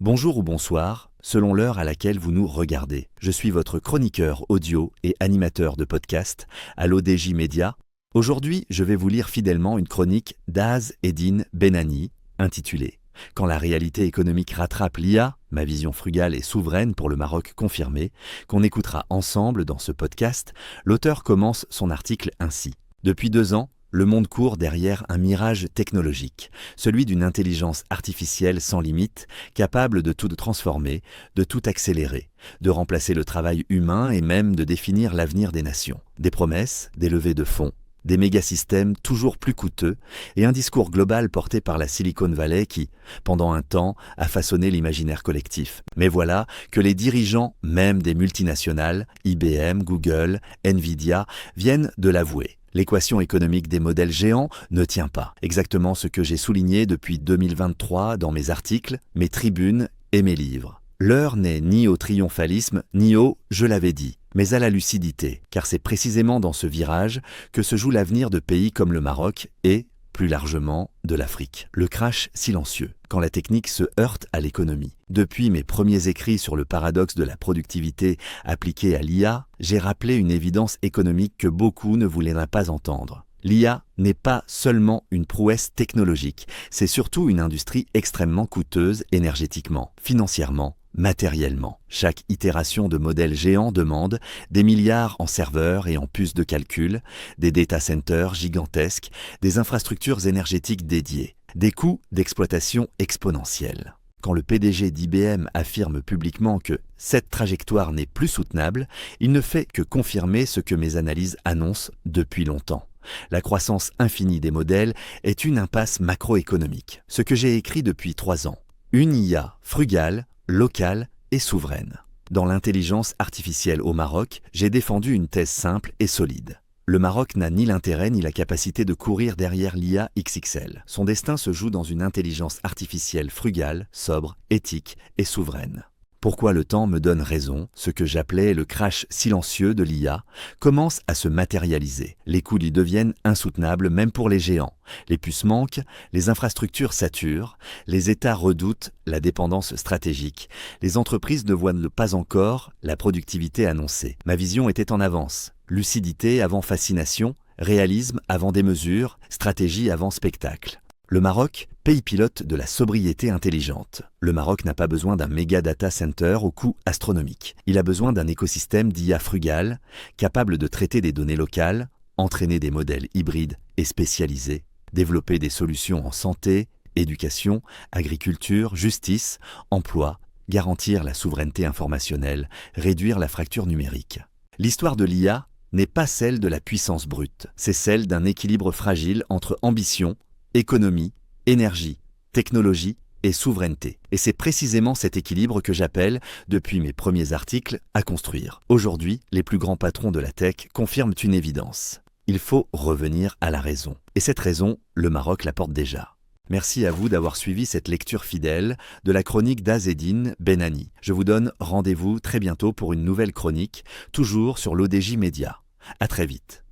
Bonjour ou bonsoir, selon l'heure à laquelle vous nous regardez. Je suis votre chroniqueur audio et animateur de podcast à l'ODJ Média. Aujourd'hui, je vais vous lire fidèlement une chronique d'Az Eddine Benani, intitulée « Quand la réalité économique rattrape l'IA, ma vision frugale et souveraine pour le Maroc confirmée », qu'on écoutera ensemble dans ce podcast. L'auteur commence son article ainsi. Depuis 2 ans, le monde court derrière un mirage technologique, celui d'une intelligence artificielle sans limite, capable de tout transformer, de tout accélérer, de remplacer le travail humain et même de définir l'avenir des nations. Des promesses, des levées de fonds, des mégasystèmes toujours plus coûteux et un discours global porté par la Silicon Valley qui, pendant un temps, a façonné l'imaginaire collectif. Mais voilà que les dirigeants, même des multinationales, IBM, Google, Nvidia, viennent de l'avouer. L'équation économique des modèles géants ne tient pas. Exactement ce que j'ai souligné depuis 2023 dans mes articles, mes tribunes et mes livres. L'heure n'est ni au triomphalisme, ni au « je l'avais dit », mais à la lucidité, car c'est précisément dans ce virage que se joue l'avenir de pays comme le Maroc et, plus largement, de l'Afrique. Le crash silencieux, quand la technique se heurte à l'économie. Depuis mes premiers écrits sur le paradoxe de la productivité appliquée à l'IA, j'ai rappelé une évidence économique que beaucoup ne voulaient pas entendre. L'IA n'est pas seulement une prouesse technologique, c'est surtout une industrie extrêmement coûteuse énergétiquement, financièrement, matériellement. Chaque itération de modèles géants demande des milliards en serveurs et en puces de calcul, des data centers gigantesques, des infrastructures énergétiques dédiées, des coûts d'exploitation exponentiels. Quand le PDG d'IBM affirme publiquement que cette trajectoire n'est plus soutenable, il ne fait que confirmer ce que mes analyses annoncent depuis longtemps. La croissance infinie des modèles est une impasse macroéconomique. Ce que j'ai écrit depuis 3 ans. Une IA frugale, locale et souveraine. Dans l'intelligence artificielle au Maroc, j'ai défendu une thèse simple et solide. Le Maroc n'a ni l'intérêt ni la capacité de courir derrière l'IA XXL. Son destin se joue dans une intelligence artificielle frugale, sobre, éthique et souveraine. Pourquoi le temps me donne raison, ce que j'appelais le crash silencieux de l'IA commence à se matérialiser. Les coûts y deviennent insoutenables même pour les géants. Les puces manquent, les infrastructures saturent, les États redoutent la dépendance stratégique. Les entreprises ne voient pas encore la productivité annoncée. Ma vision était en avance. Lucidité avant fascination, réalisme avant démesure, stratégie avant spectacle. Le Maroc, pays pilote de la sobriété intelligente. Le Maroc n'a pas besoin d'un méga data center au coût astronomique. Il a besoin d'un écosystème d'IA frugal, capable de traiter des données locales, entraîner des modèles hybrides et spécialisés, développer des solutions en santé, éducation, agriculture, justice, emploi, garantir la souveraineté informationnelle, réduire la fracture numérique. L'histoire de l'IA n'est pas celle de la puissance brute, c'est celle d'un équilibre fragile entre ambition, économie, énergie, technologie et souveraineté. Et c'est précisément cet équilibre que j'appelle, depuis mes premiers articles, à construire. Aujourd'hui, les plus grands patrons de la tech confirment une évidence. Il faut revenir à la raison. Et cette raison, le Maroc la porte déjà. Merci à vous d'avoir suivi cette lecture fidèle de la chronique d'Az Eddine Benani. Je vous donne rendez-vous très bientôt pour une nouvelle chronique, toujours sur l'ODJ Média. À très vite.